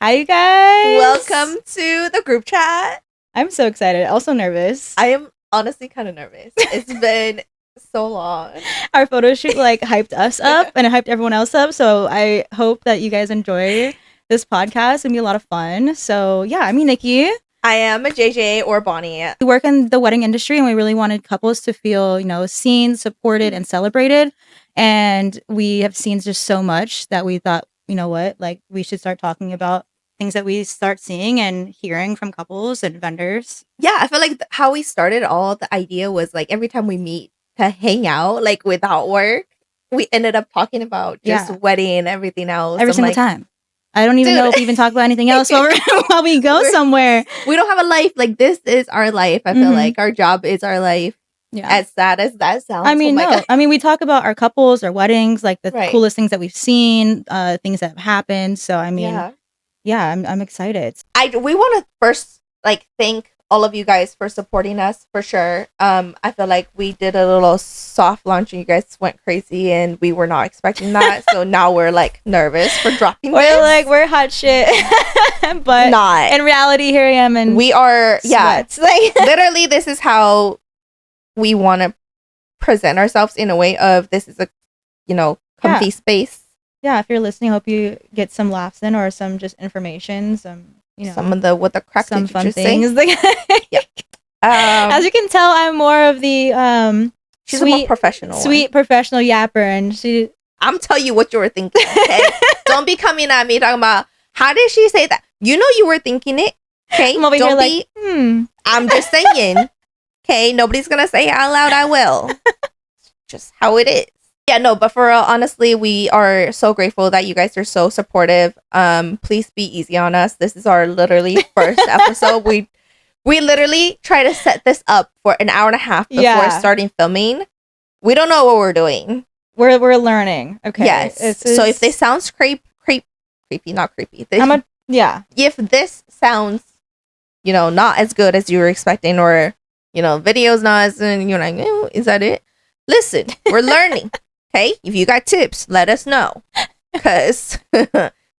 Hi, you guys. Welcome to the group chat. I'm so excited. Also nervous. I am honestly kind of nervous. It's been so long. Our photo shoot hyped us up and it hyped everyone else up. So I hope that you guys enjoy this podcast. It's gonna be a lot of fun. So yeah, I'm Iniki. I am a JJ or Bonnie. We work in the wedding industry and we really wanted couples to feel, seen, supported, and celebrated. And we have seen just so much that we thought, we should start talking about things that we start seeing and hearing from couples and vendors. Yeah, I feel like how we started the idea was like every time we meet to hang out, like without work, we ended up talking about just wedding and everything else. Every single time. I don't even know if we even talk about anything else while we go somewhere. We don't have a life. Like, this is our life. I feel like our job is our life. Yeah. As sad as that sounds. I mean, God. I mean, we talk about our couples, our weddings, like the coolest things that we've seen, things that have happened. So, I mean, I'm excited. We want to first thank all of you guys for supporting us for sure. I feel like we did a little soft launch and you guys went crazy and we were not expecting that. So now we're nervous for dropping this. We're hot shit. But not in reality, here I am and we are literally this is how we want to present ourselves in a way of this is a comfy space. Yeah, if you're listening, I hope you get some laughs in or some just information, some some of the crack, some fun things. As you can tell, I'm more of the she's sweet, a more professional, professional yapper, and I'm telling you what you were thinking. Okay, don't be coming at me talking about how did she say that. You know you were thinking it. Okay, don't be. I'm just saying. Okay, nobody's gonna say it out loud. I will. Just how it is. Yeah, no, but for real, honestly, we are so grateful that you guys are so supportive. Please be easy on us. This is our literally first episode. We literally try to set this up for an hour and a half before starting filming. We don't know what we're doing. We're learning. Okay. Yes. So if they sound creepy, not creepy. If this sounds, not as good as you were expecting, or videos not as, and you're like, is that it? Listen, we're learning. Okay, if you got tips, let us know, because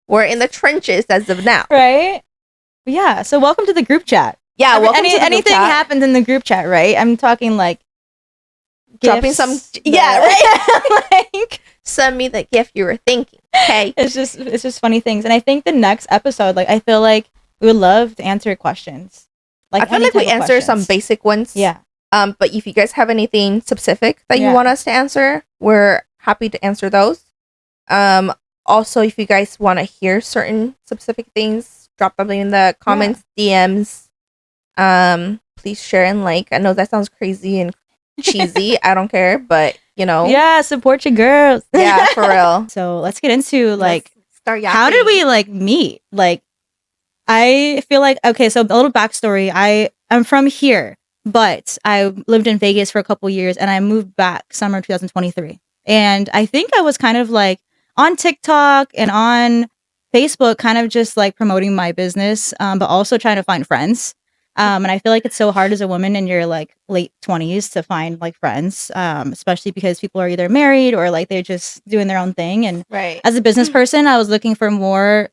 we're in the trenches as of now. Right? Yeah. So welcome to the group chat. Yeah. Welcome to the anything group chat. Happens in the group chat, right? I'm talking dropping gifts, some. Yeah. Right. Send me the gift you were thinking. Okay. It's just funny things, and I think the next episode, I feel like we would love to answer questions. I feel like we answer some basic ones. Yeah. But if you guys have anything specific that you want us to answer, we're happy to answer those. Also, if you guys want to hear certain specific things, drop them in the comments, DMs. Please share and like. I know that sounds crazy and cheesy. I don't care, but yeah, support your girls. Yeah, for real. So let's get into start yapping. How did we meet? I feel like, okay, so a little backstory. I'm from here. But I lived in Vegas for a couple years and I moved back summer 2023. And I think I was kind of on TikTok and on Facebook, kind of just promoting my business, but also trying to find friends. And I feel like it's so hard as a woman in your late 20s to find friends, especially because people are either married or they're just doing their own thing. And as a business person, I was looking for more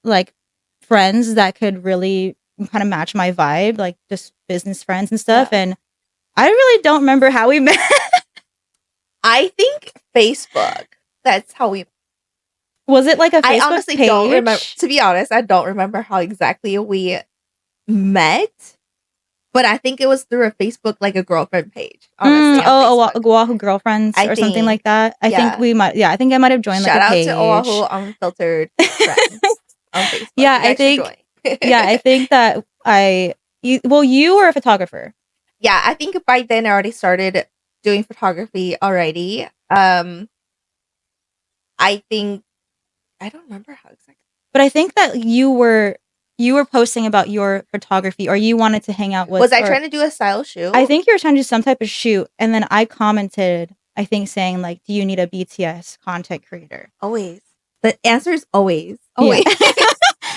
friends that could really kind of match my vibe, just business friends and stuff. And I really don't remember how we met. I think Facebook. That's how we. Was it a Facebook I honestly page? Don't remember. To be honest, I don't remember how exactly we met. But I think it was through a Facebook, a girlfriend page. Honestly, Oahu girlfriends or something like that. I think we might. Yeah, I think I might have joined Shout a page. Shout out to Oahu Unfiltered Friends on Facebook. Yeah, I think. I think that you were a photographer. Yeah, I think by then I already started doing photography already. I think I don't remember how exactly. But I think that you were posting about your photography, or you wanted to hang out with. Was I trying to do a style shoot? I think you were trying to do some type of shoot, and then I commented, I think, saying do you need a BTS content creator? Always. The answer is always. Always. Yeah.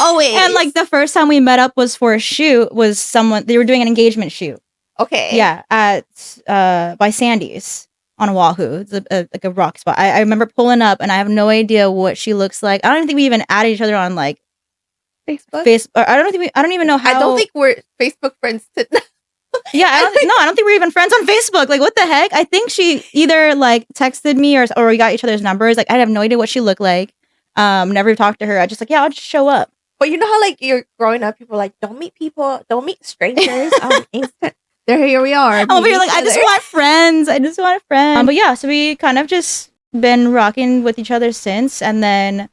Always. And the first time we met up was for a shoot. They were doing an engagement shoot. Okay. Yeah, at by Sandy's on Oahu. It's a rock spot. I remember pulling up, and I have no idea what she looks like. I don't even think we even added each other on Facebook? I don't even know how. I don't think we're Facebook friends. Yeah, I don't think we're even friends on Facebook. Like, what the heck? I think she either like texted me or we got each other's numbers. Like, I have no idea what she looked like. Never talked to her. I just like, yeah, I'll just show up. But you know how like you're growing up, people are like, don't meet people, don't meet strangers on Insta. Here we are. I'm over here like, I just want friends. I just want a friend. But yeah, so we kind of just been rocking with each other since, and then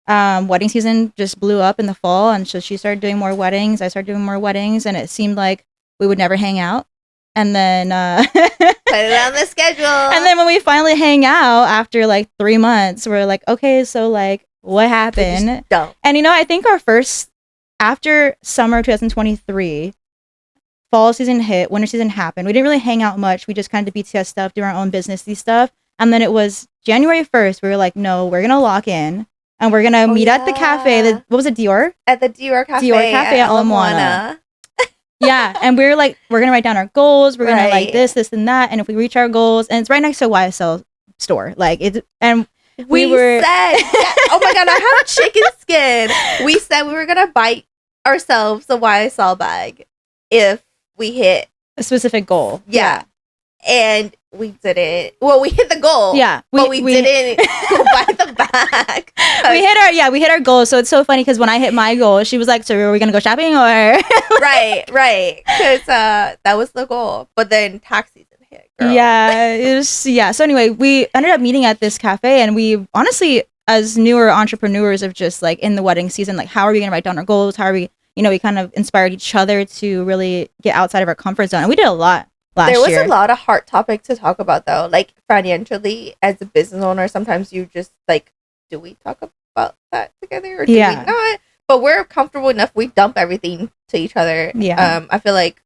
wedding season just blew up in the fall, and so she started doing more weddings. I started doing more weddings, and it seemed like we would never hang out. And then put it on the schedule. And then when we finally hang out after like 3 months, we're like, okay, so like what happened? And you know, I think our first after summer 2023, fall season hit, winter season happened. We didn't really hang out much. We just kind of did BTS stuff, do our own businessy stuff. And then it was January 1st. We were like, no, we're gonna lock in. And we're gonna meet at the cafe. What was it, Dior? At the Dior Cafe. Dior Cafe at Ala Moana. Yeah, and we were like, we're gonna write down our goals. We're gonna like this, and that. And if we reach our goals, and it's right next to a YSL store, like it. And we were said, oh my god, I have chicken skin. We said we were gonna buy ourselves a YSL bag if we hit a specific goal. Yeah. And we didn't. Well, we hit the goal. Yeah, but we didn't go buy the bag. We hit our goal. So it's so funny because when I hit my goal, she was like, "So are we gonna go shopping or?" right. Because that was the goal. But then tax season hit. Girl. Yeah, it was. Yeah. So anyway, we ended up meeting at this cafe, and we honestly, as newer entrepreneurs of just like in the wedding season, like how are we gonna write down our goals? How are we? You know, we kind of inspired each other to really get outside of our comfort zone, and we did a lot. There was a lot of hard topic to talk about though, like financially as a business owner. Sometimes you just like, do we talk about that together or do we not? But we're comfortable enough. We dump everything to each other. Yeah. I feel like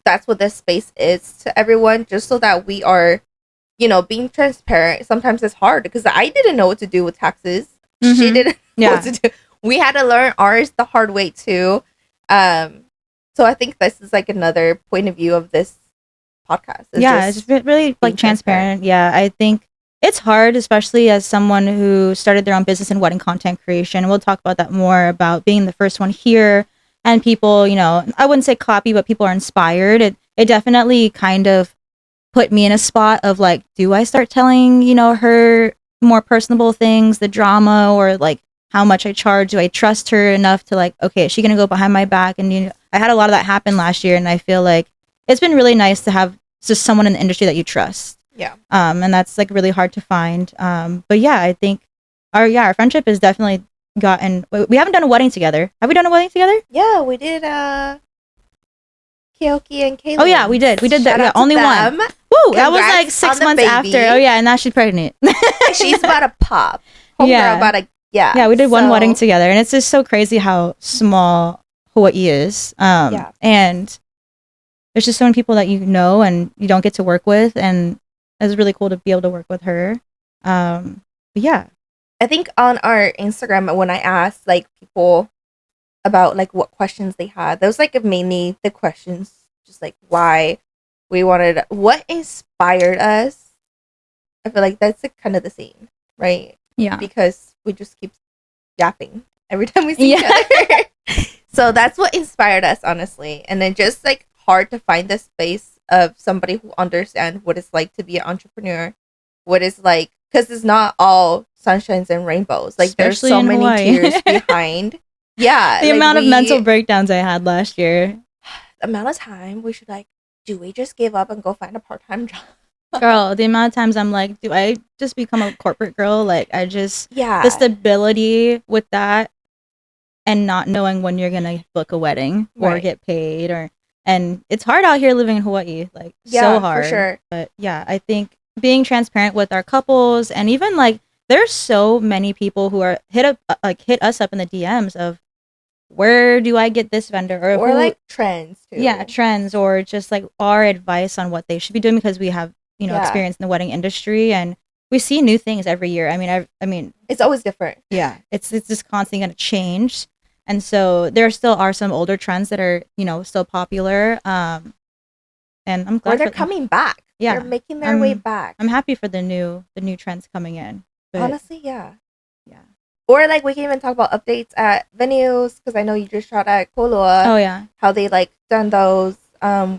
that's what this space is to everyone, just so that we are, you know, being transparent. Sometimes it's hard because I didn't know what to do with taxes. Mm-hmm. She didn't know what to do. We had to learn ours the hard way too. So I think this is like another point of view of this podcast. It's really like transparent. Yeah, I think it's hard, especially as someone who started their own business in wedding content creation. We'll talk about that more, about being the first one here, and people, you know, I wouldn't say copy, but people are inspired. It definitely kind of put me in a spot of like, do I start telling, you know, her more personable things, the drama, or like how much I charge? Do I trust her enough to like, okay, is she gonna go behind my back? And you know, I had a lot of that happen last year, and I feel like it's been really nice to have just someone in the industry that you trust. Yeah. And that's like really hard to find. But yeah, I think our friendship has definitely gotten. We haven't done a wedding together. Have we done a wedding together? Yeah, we did. Keoki and Kayla. Oh yeah, we did. We did that. Yeah, only them. One. Woo! That was like 6 months after. Oh yeah, and now she's pregnant. She's about to pop. Yeah, we did one wedding together, and it's just so crazy how small Hawaii is. And there's just so many people that you know and you don't get to work with, and it's really cool to be able to work with her. But yeah, I think on our Instagram when I asked like people about like what questions they had, those like mainly the questions, just like why we wanted, what inspired us. I feel like that's like kind of the same, right? Yeah, because we just keep yapping every time we see each other. So that's what inspired us, honestly. And then just like hard to find the space of somebody who understands what it's like to be an entrepreneur, what it's like, because it's not all sunshines and rainbows. Like especially there's so many tears behind. Yeah, the amount of mental breakdowns I had last year. The amount of time we should like, do we just give up and go find a part-time job? Girl, the amount of times I'm like, do I just become a corporate girl? Like I just the stability with that, and not knowing when you're gonna book a wedding or get paid, and it's hard out here living in Hawaii, like so hard. For sure. But yeah, I think being transparent with our couples, and even like there's so many people who are hit us up in the DMs of where do I get this vendor, or like trends too. Yeah, trends, or just like our advice on what they should be doing, because we have experience in the wedding industry and we see new things every year. I mean, it's always different. Yeah, it's just constantly going to change. And so there still are some older trends that are, still popular. And I'm glad they're coming back. Yeah, they're making their way back. I'm happy for the new trends coming in. Honestly, yeah. Or like we can even talk about updates at venues, because I know you just shot at Kolua. Oh yeah. How they like done those.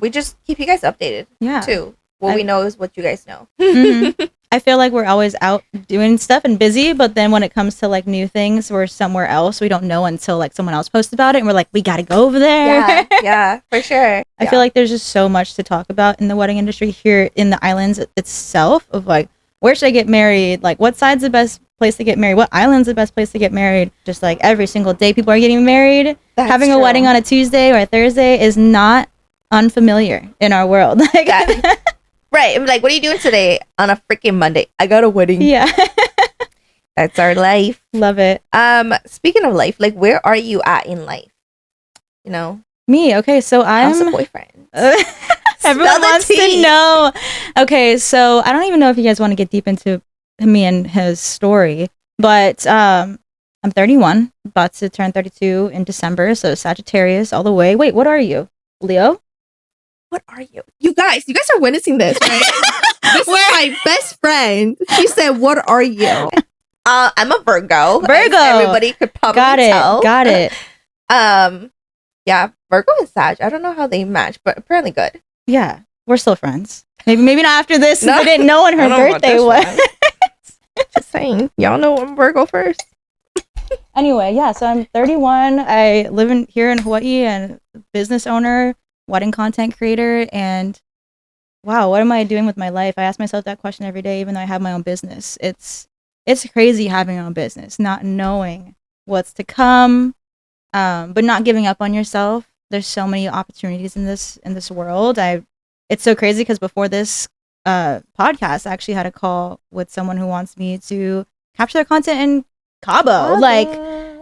We just keep you guys updated. Yeah. Too. What we know is what you guys know. Mm-hmm. I feel like we're always out doing stuff and busy, but then when it comes to like new things, we're somewhere else. We don't know until like someone else posts about it, and we're like, we got to go over there. Yeah, for sure. I feel like there's just so much to talk about in the wedding industry here in the islands itself. Of like, where should I get married? Like, what side's the best place to get married? What island's the best place to get married? Just like every single day, people are getting married. Having a wedding on a Tuesday or a Thursday is not unfamiliar in our world. Like, right. I'm like, what are you doing today on a freaking Monday? I got a wedding. Yeah. That's our life. Love it. Speaking of life, like, where are you at in life? You know? Me. Okay. So How's the boyfriend? Everyone wants to know. Okay. So I don't even know if you guys want to get deep into me and his story, but I'm 31, about to turn 32 in December. So Sagittarius all the way. Wait, what are you? Leo? What are you? You guys are witnessing this, right? This is my best friend. She said, what are you? I'm a Virgo. Virgo. Everybody could probably tell. Got it. Yeah, Virgo and Sag. I don't know how they match, but apparently good. Yeah, we're still friends. Maybe not after this. No, I didn't know when her birthday was. Just saying. Y'all know I'm Virgo first. Anyway, yeah, so I'm 31. I live here in Hawaii and business owner, wedding content creator, and wow, what am I doing with my life? I ask myself that question every day, even though I have my own business. It's crazy having your own business, not knowing what's to come, but not giving up on yourself. There's so many opportunities in this world. It's so crazy because before this podcast, I actually had a call with someone who wants me to capture their content in Cabo. Like,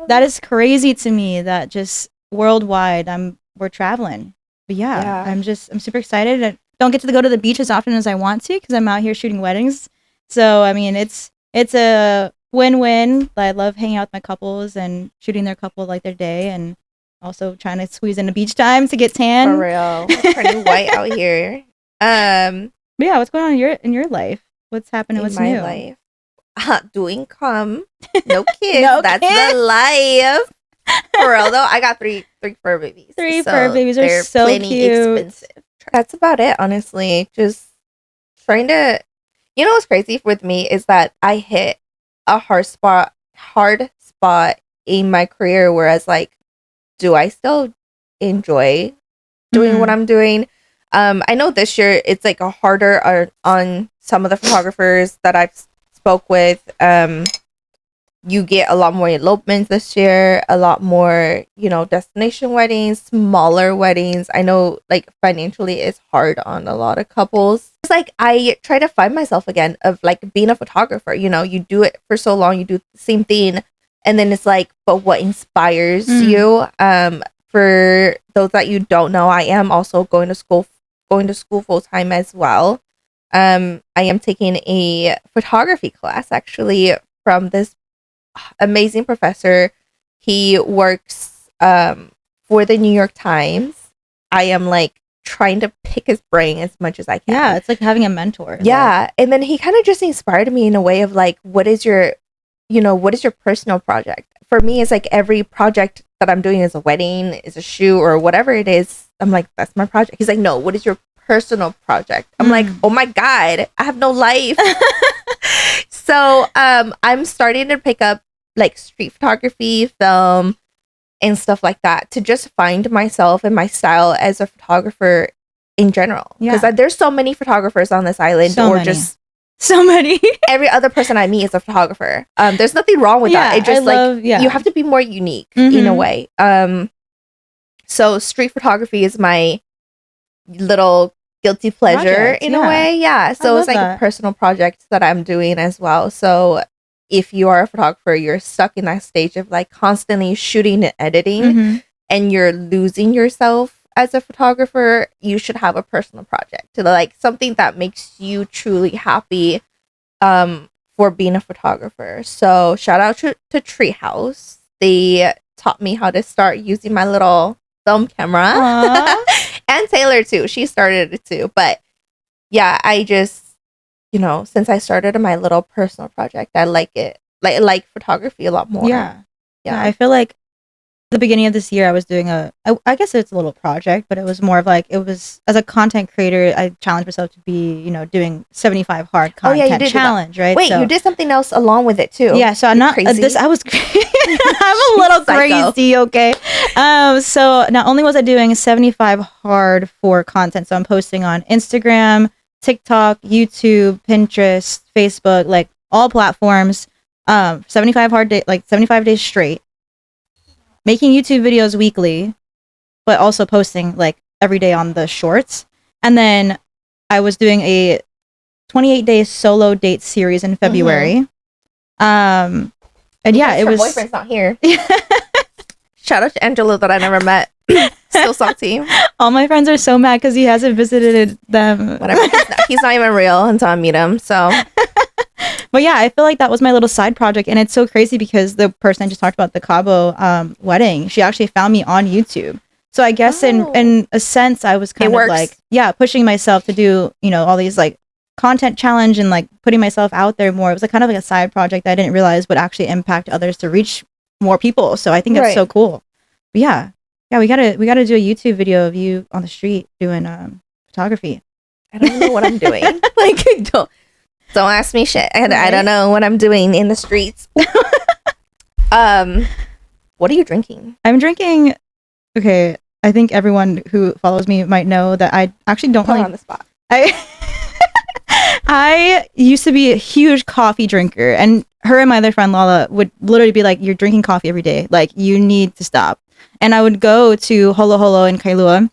that is crazy to me that just worldwide we're traveling. But yeah, I'm super excited. I don't get to go to the beach as often as I want to because I'm out here shooting weddings. So I mean, it's a win-win. I love hanging out with my couples and shooting their couple like their day, and also trying to squeeze in the beach time to get tan. For real, turning white out here. But yeah, what's going on in your life? What's happening? What's new? Life? Doing no kids. No That's kids? the life. For real though, I got three fur babies. Fur babies are so cute. Expensive. That's about it, honestly. Just trying to. You know what's crazy with me is that I hit a hard spot in my career. Whereas, like, do I still enjoy doing what I'm doing? I know this year it's like a harder on some of the photographers that I've spoke with. You get a lot more elopements this year, a lot more, destination weddings, smaller weddings. I know, like, financially it's hard on a lot of couples. It's like I try to find myself again of like being a photographer. You do it for so long, you do the same thing, and then it's like, but what inspires you? For those that you don't know, I am also going to school full time as well. I am taking a photography class actually from this amazing professor. He works for the New York Times. I am like trying to pick his brain as much as I can. Yeah, it's like having a mentor. Yeah, and then he kind of just inspired me in a way of like, what is your personal project? For me, it's like every project that I'm doing is a wedding, is a shoot, or whatever it is. I'm like, that's my project. He's like, no, what is your personal project? I'm like, oh my God, I have no life. So I'm starting to pick up like street photography, film, and stuff like that to just find myself and my style as a photographer in general. Because there's so many photographers on this island, so many. Every other person I meet is a photographer. There's nothing wrong with that. It just you have to be more unique in a way. So street photography is my little guilty pleasure in a way. Yeah. So it's like a personal project that I'm doing as well. So if you are a photographer, you're stuck in that stage of like constantly shooting and editing and you're losing yourself as a photographer, you should have a personal project to like something that makes you truly happy for being a photographer. So shout out to Treehouse. They taught me how to start using my little film camera. And Taylor too. She started it too. But yeah, I just, since I started my little personal project, I like it like photography a lot more. Yeah. I feel like the beginning of this year I was doing I guess it's a little project, but it was more of like, it was as a content creator, I challenged myself to be, doing 75 hard content challenge, right? Wait, you did something else along with it too. Yeah, so I'm not crazy. I was I'm a little crazy, okay? So not only was I doing 75 hard for content, so I'm posting on Instagram, TikTok, YouTube, Pinterest, Facebook, like all platforms, 75 hard day, like 75 days straight, making YouTube videos weekly, but also posting like every day on the shorts. And then I was doing a 28-day solo date series in February. And yeah, it was. Her boyfriend's not here. Shout out to Angelo that I never met. Still salty. All my friends are so mad because he hasn't visited them. Whatever. He's not even real until I meet him. So. But yeah, I feel like that was my little side project, and it's so crazy because the person I just talked about, the Cabo wedding, she actually found me on YouTube. So I guess in a sense, I was kind of like, pushing myself to do, all these like content challenge and like putting myself out there more. It was like kind of like a side project that I didn't realize would actually impact others to reach more people. So I think that's so cool. But yeah, we gotta do a YouTube video of you on the street doing photography. I don't know what I'm doing. Like, don't ask me shit. I don't know what I'm doing in the streets. What are you drinking? I'm drinking. Okay, I think everyone who follows me might know that I actually don't on the spot. I used to be a huge coffee drinker, and her and my other friend Lala would literally be like, "You're drinking coffee every day. Like, you need to stop." And I would go to Holo Holo in Kailua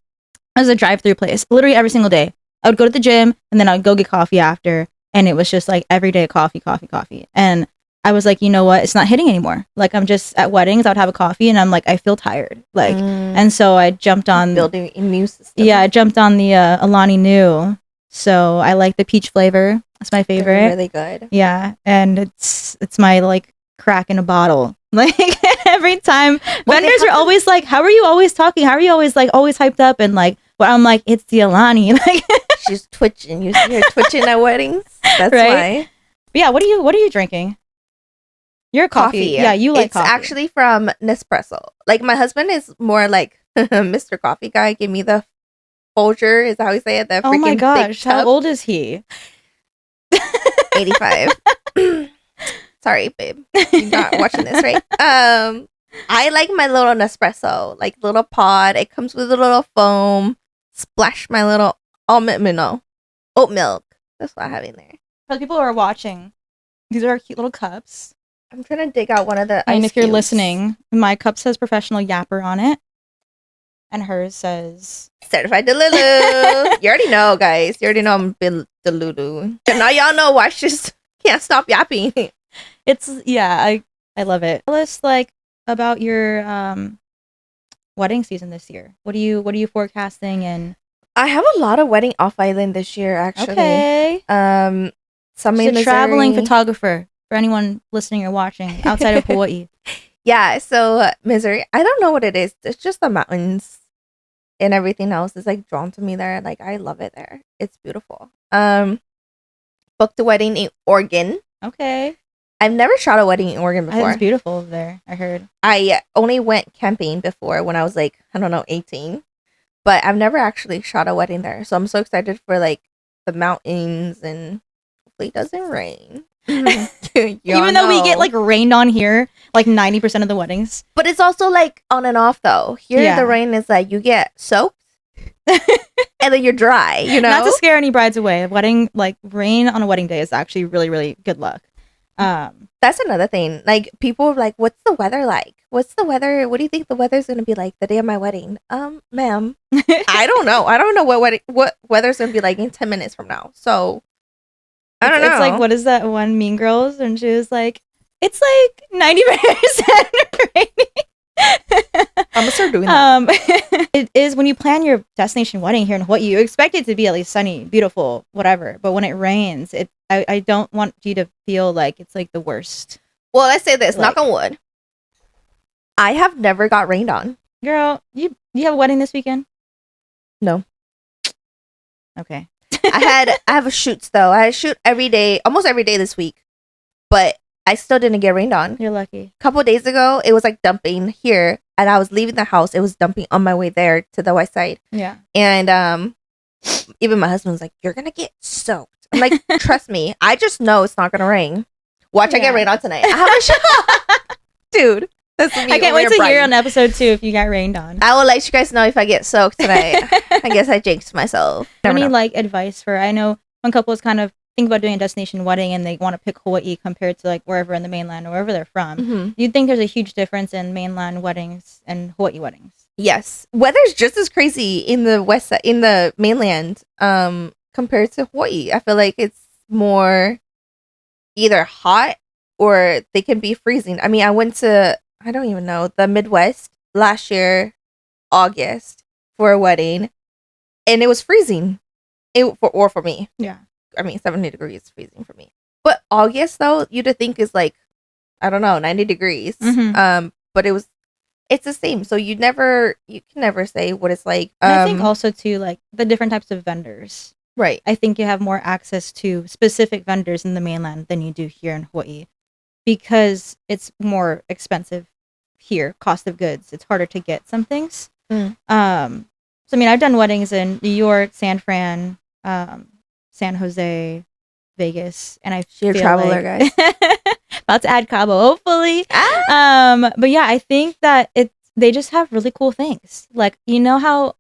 as a drive-through place, literally every single day. I would go to the gym, and then I would go get coffee after. And it was just like every day coffee. And I was like, you know what? It's not hitting anymore. Like, I'm just at weddings, I would have a coffee and I'm like, I feel tired. Like, and so I jumped on building immune system. Yeah, I jumped on the Alani Nu. So I like the peach flavor. That's my favorite. They're really good. Yeah. And it's my like crack in a bottle. Like every time vendors are always like, how are you always talking? How are you always like always hyped up? And like, well, I'm like, it's the Alani. Like, she's twitching. You see her twitching at weddings. That's why. But yeah, what are you drinking? You're a coffee. Yeah, you like coffee. It's actually from Nespresso. Like, my husband is more like Mr. Coffee guy. Give me the Folger. Is that how we say it? The freaking oh my gosh, how old is he? 85. Sorry, babe. You're not watching this, right? I like my little Nespresso, like little pod. It comes with a little foam. Splash my little oat milk. That's what I have in there. For the people who are watching, these are our cute little cups. I'm trying to dig out one of the And ice if you're cubes. listening, my cup says professional yapper on it. And hers says certified Delulu. You already know, guys. You already know I'm Delulu. And now y'all know why she just can't stop yapping. It's I love it. Tell us like about your wedding season this year. What are you forecasting? And I have a lot of wedding off island this year, actually. Okay. Some She's a traveling photographer for anyone listening or watching outside of Hawaii. Yeah, so Missouri, I don't know what it is. It's just the mountains and everything else is like drawn to me there. Like, I love it there. It's beautiful. Booked a wedding in Oregon. Okay. I've never shot a wedding in Oregon before. It's beautiful over there, I heard. I only went camping before when I was like, I don't know, 18. But I've never actually shot a wedding there. So I'm so excited for like the mountains, and hopefully it doesn't rain. Even though we get like rained on here, like 90% of the weddings. But it's also like on and off though. Here the rain is like you get soaked and then you're dry, you know? Not to scare any brides away. Wedding, like rain on a wedding day is actually really, really good luck. That's another thing. Like, people are like, what's the weather like? What's the weather? What do you think the weather's going to be like the day of my wedding? Ma'am, I don't know. I don't know what weather's going to be like in 10 minutes from now. So I don't know. It's like, what is that one Mean Girls? And she was like, it's like 90% rainy. I'm gonna start doing that. It is when you plan your destination wedding here in Hawaii, you expect it to be at least sunny, beautiful, whatever. But when it rains, I don't want you to feel like it's like the worst. Well, let's say this, knock on wood. I have never got rained on. Girl, you have a wedding this weekend? No. Okay. I have a shoots though. I shoot every day, almost every day this week. But I still didn't get rained on. You're lucky. A couple of days ago, it was like dumping here, and I was leaving the house. It was dumping on my way there to the west side. Yeah. And even my husband was like, "You're gonna get soaked." I'm like, "Trust me, I just know it's not gonna rain. Watch, I get rained on tonight." I have a shot, dude. That's me. I can't wait to hear on episode 2 if you got rained on. I will let you guys know if I get soaked tonight. I guess I jinxed myself. Any like advice for? I know when couples kind of think about doing a destination wedding and they want to pick Hawaii compared to like wherever in the mainland or wherever they're from. Mm-hmm. Do you think there's a huge difference in mainland weddings and Hawaii weddings? Yes, weather's just as crazy in the west side, in the mainland, compared to Hawaii. I feel like it's more either hot or they can be freezing. I mean, I went to, I don't even know, the Midwest last year, August, for a wedding, and it was freezing. For me. Yeah. I mean, 70 degrees is freezing for me. But August, though, you'd think is like, I don't know, 90 degrees. Mm-hmm. But it's the same. So you can never say what it's like. And I think also too, like the different types of vendors. Right. I think you have more access to specific vendors in the mainland than you do here in Hawaii because it's more expensive here, cost of goods. It's harder to get some things. So I mean, I've done weddings in New York, San Fran, San Jose, Vegas, and I feel traveler, like, guys. about to add Cabo, hopefully. But yeah, I think that they just have really cool things. Like, you know how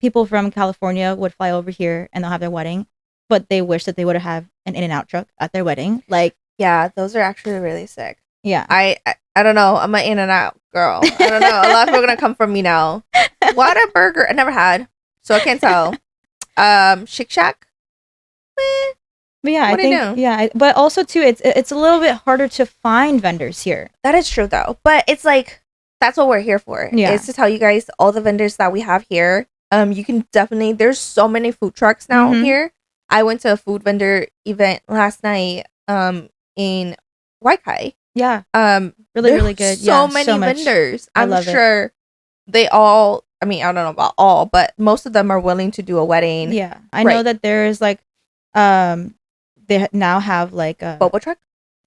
people from California would fly over here and they'll have their wedding, but they wish that they would have an In-N-Out truck at their wedding. Like, yeah, those are actually really sick. Yeah. I don't know. I'm an In-N-Out girl. I don't know. A lot of people are gonna come from me now. What a burger! I never had, so I can't tell. Shake Shack. But yeah, I think but also too, it's a little bit harder to find vendors here. That is true though. But it's like that's what we're here for. Yeah, is to tell you guys all the vendors that we have here. You can definitely. There's so many food trucks now here. I went to a food vendor event last night. In Waikai. Yeah. Really good. So many vendors. I'm sure they all. I mean, I don't know about all, but most of them are willing to do a wedding. Yeah, I know that there's like, they now have like a boba truck.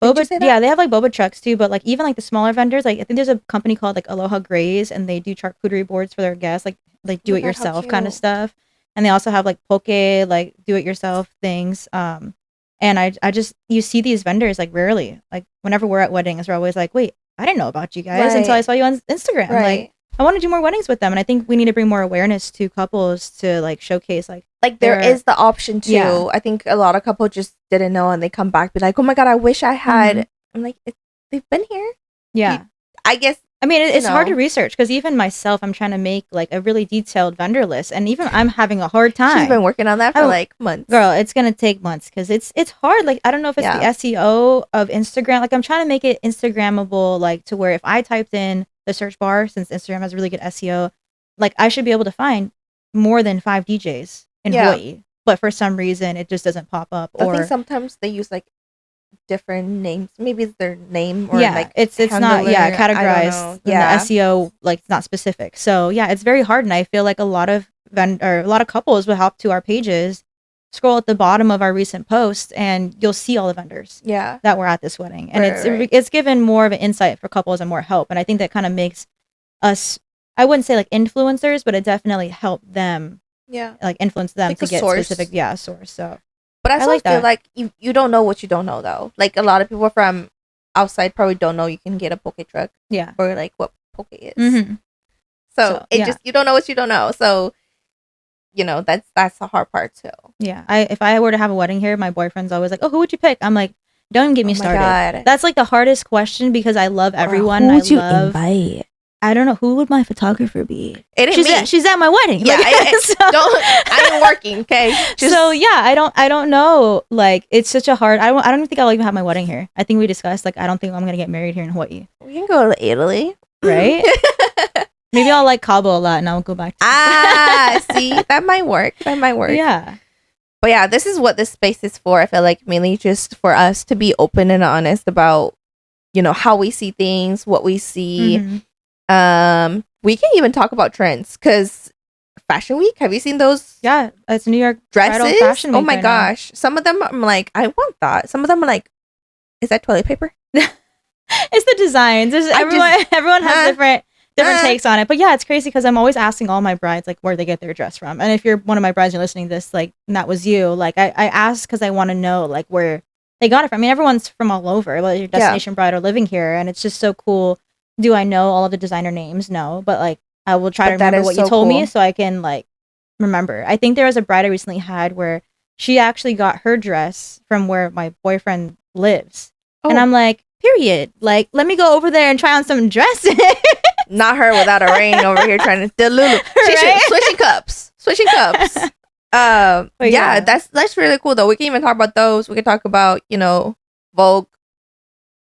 Yeah, they have like boba trucks too, but like even like the smaller vendors, like I think there's a company called like Aloha Grays, and they do charcuterie boards for their guests, like do it yourself kind of stuff. And they also have like poke, like do it yourself things. And I just, you see these vendors like rarely. Like whenever we're at weddings, we're always like, wait, I didn't know about you guys until I saw you on Instagram. Like, I want to do more weddings with them, and I think we need to bring more awareness to couples to like showcase like there is the option too. Yeah. I think a lot of couples just didn't know, and they come back be like, oh my god, I wish I had. I'm like, they've been here. Yeah, I guess. I mean, it's hard to research because even myself, I'm trying to make like a really detailed vendor list, and even I'm having a hard time. She's been working on that for like months. Girl, it's gonna take months because it's hard. Like, I don't know if it's the SEO of Instagram. Like, I'm trying to make it Instagrammable, like to where if I typed in the search bar, since Instagram has really good SEO, like I should be able to find more than 5 DJs in Hawaii. But for some reason, it just doesn't pop up. I think sometimes they use like different names. Maybe it's their name or like it's not categorized. The SEO like it's not specific. So yeah, it's very hard, and I feel like a lot of couples will hop to our pages, scroll at the bottom of our recent posts, and you'll see all the vendors that were at this wedding, and it's given more of an insight for couples and more help. And I think that kind of makes us, I wouldn't say like influencers, but it definitely helped them like influence them like to get specific source. So but I also feel like you don't know what you don't know though. Like a lot of people from outside probably don't know you can get a poke truck. Yeah. Or like what poke is. So it just, you don't know what you don't know. So, you know, that's the hard part too. Yeah. If I were to have a wedding here, my boyfriend's always like, oh, who would you pick? I'm like, don't get me started. God. That's like the hardest question because I love everyone. Who would you invite? I don't know, who would my photographer be? She's at my wedding. Yeah, I ain't working. Okay. So yeah, I don't know. Like it's such a hard. I don't even think I'll even have my wedding here. I think we discussed like I don't think I'm gonna get married here in Hawaii. We can go to Italy, right? Maybe I'll like Cabo a lot, and I'll go back. See, that might work. Yeah. But yeah, this is what this space is for. I feel like mainly just for us to be open and honest about, you know, how we see things, what we see. Mm-hmm. We can even talk about trends because Fashion Week. Have you seen those? Yeah, it's New York dresses. Fashion Week oh my gosh, some of them I'm like, I want that. Some of them are like, is that toilet paper? It's the designs. Everyone has different takes on it. But yeah, it's crazy because I'm always asking all my brides like where they get their dress from. And if you're one of my brides, you're listening to this, like, and that was you. Like I ask because I want to know like where they got it from. I mean, everyone's from all over, whether you're destination bride or living here, and it's just so cool. Do I know all of the designer names? No, but like I will try to remember what you told me so I can like remember. I think there was a bride I recently had where she actually got her dress from where my boyfriend lives. Oh. And I'm like, period. Like, let me go over there and try on some dresses. Not her without a ring over here trying to Lulu. Switching cups. Yeah, that's really cool though. We can even talk about those. We can talk about, Vogue,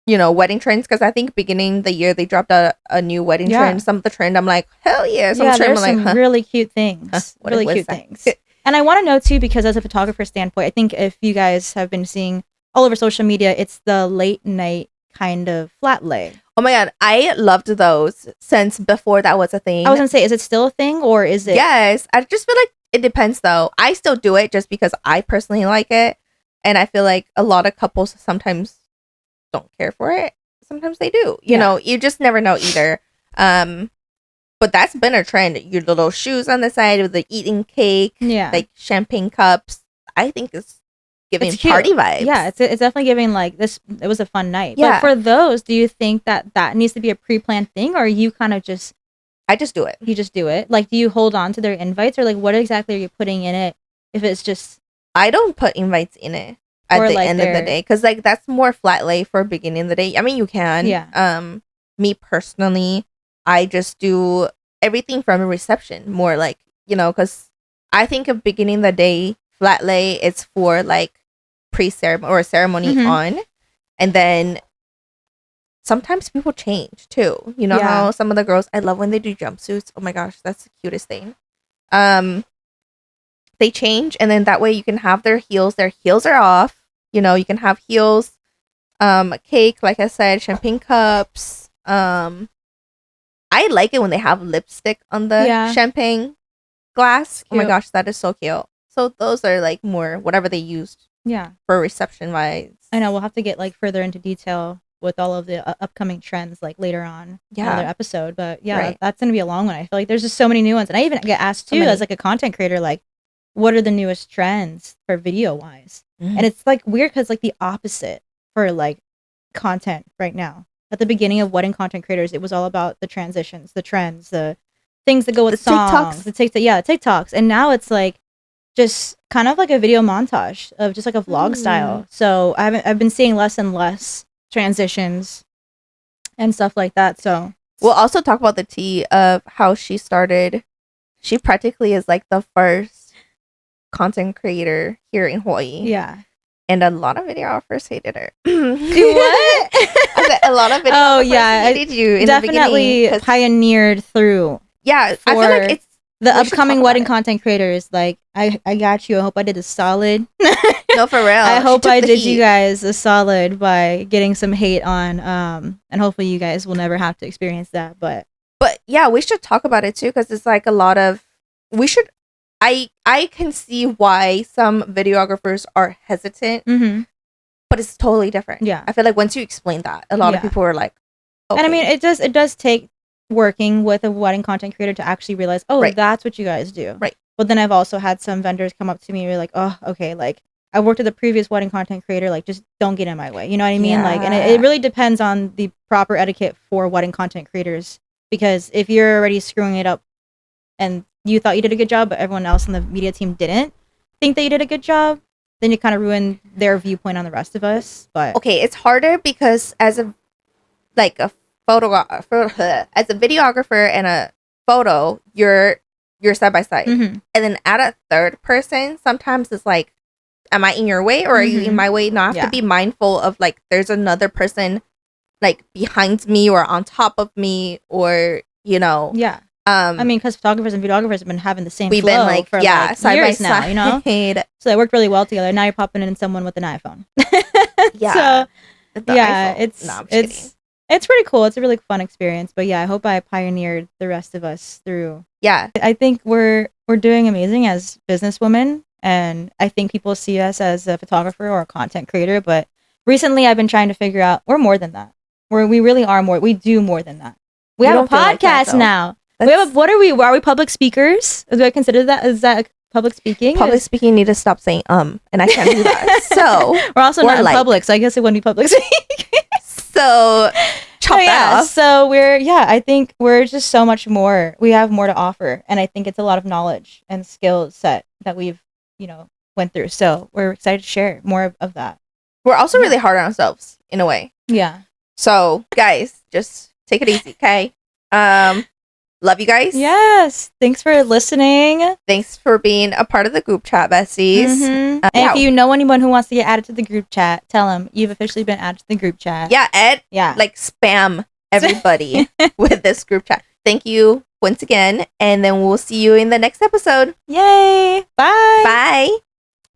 wedding trends, because I think beginning the year they dropped a new wedding trend. Some of the trend I'm like, hell yeah. There's some really cute things. Really cute things. And I want to know too, because as a photographer standpoint, I think if you guys have been seeing all over social media, it's the late night kind of flat lay. Oh my god, I loved those since before that was a thing. I was gonna say, is it still a thing or is it? Yes, I just feel like it depends though. I still do it just because I personally like it, and I feel like a lot of couples sometimes don't care for it. Sometimes they do. You know, you just never know either. But that's been a trend. Your little shoes on the side with the eating cake, like champagne cups. I think it's giving party vibes. Yeah, it's definitely giving like this. It was a fun night. Yeah. But for those, do you think that needs to be a pre-planned thing, or you kind of just? I just do it. You just do it. Like, do you hold on to their invites, or like what exactly are you putting in it? If it's just, I don't put invites in it at the end of the day, because like that's more flat lay for beginning of the day. I mean, you can. Yeah. Me personally, I just do everything from a reception, more like, because I think of beginning the day flat lay, it's for like pre-ceremony or ceremony on, and then sometimes people change too. You know how some of the girls, I love when they do jumpsuits. Oh my gosh, that's the cutest thing. They change, and then that way you can have their heels. Their heels are off. You can have heels, cake, like I said, champagne cups. I like it when they have lipstick on the champagne glass. Cute. Oh my gosh, that is so cute. So those are like more whatever they used. Yeah. For reception vibes. I know we'll have to get like further into detail with all of the upcoming trends like later on in another episode. But that's gonna be a long one. I feel like there's just so many new ones, and I even get asked too as like a content creator, like, what are the newest trends for video wise? And it's like weird because like the opposite for like content right now. At the beginning of wedding content creators, it was all about the transitions, the trends, the things that go with the songs, the TikToks. And now it's like just kind of like a video montage of just like a vlog style. So I've been seeing less and less transitions and stuff like that. So we'll also talk about the tea of how she started. She practically is like the first content creator here in Hawaii. Yeah. And a lot of videographers hated her. What? A lot of videographers hated you in definitely the beginning. Pioneered through. Yeah, I feel like it's the upcoming wedding content creators. Like, I got you. I hope I did a solid. No, for real. I hope I did you guys a solid by getting some hate on. And hopefully you guys will never have to experience that. But yeah, we should talk about it too, because it's like a lot of. We should. I can see why some videographers are hesitant, but it's totally different. Yeah, I feel like once you explain that, a lot of people are like, okay. And I mean, it does take working with a wedding content creator to actually realize, that's what you guys do. Right. But then I've also had some vendors come up to me and be like, oh, okay, like I worked with a previous wedding content creator, like just don't get in my way. You know what I mean? Yeah. Like, and it really depends on the proper etiquette for wedding content creators, because if you're already screwing it up and you thought you did a good job, but everyone else in the media team didn't think that you did a good job, then you kind of ruin their viewpoint on the rest of us. But okay, it's harder because as a photographer, as a videographer and a photo, you're side by side, and then at a third person, sometimes it's like, am I in your way or are you in my way? Now I have to be mindful of like, there's another person like behind me or on top of me, or I mean, because photographers and videographers have been having the same flow like, for like side years by side now, so they work really well together. Now you're popping in someone with an iPhone. It's pretty cool. It's a really fun experience. But yeah, I hope I pioneered the rest of us through. Yeah, I think we're doing amazing as businesswomen, and I think people see us as a photographer or a content creator. But recently, I've been trying to figure out we're more than that. Where we really are more. We do more than that. We have a podcast now. What are we? Are we public speakers? Do I consider that? Is that public speaking? Public speaking need to stop saying and I can't do that. So we're also not in public, so I guess it wouldn't be public speaking. So chop that off. So I think we're just so much more. We have more to offer, and I think it's a lot of knowledge and skill set that we've went through. So we're excited to share more of that. We're also really hard on ourselves in a way. Yeah. So guys, just take it easy, okay? Love you guys. Yes. Thanks for listening. Thanks for being a part of the group chat, besties. Mm-hmm. And if you know anyone who wants to get added to the group chat, tell them you've officially been added to the group chat. Yeah, Ed. Yeah. Like spam everybody with this group chat. Thank you once again. And then we'll see you in the next episode. Yay. Bye. Bye.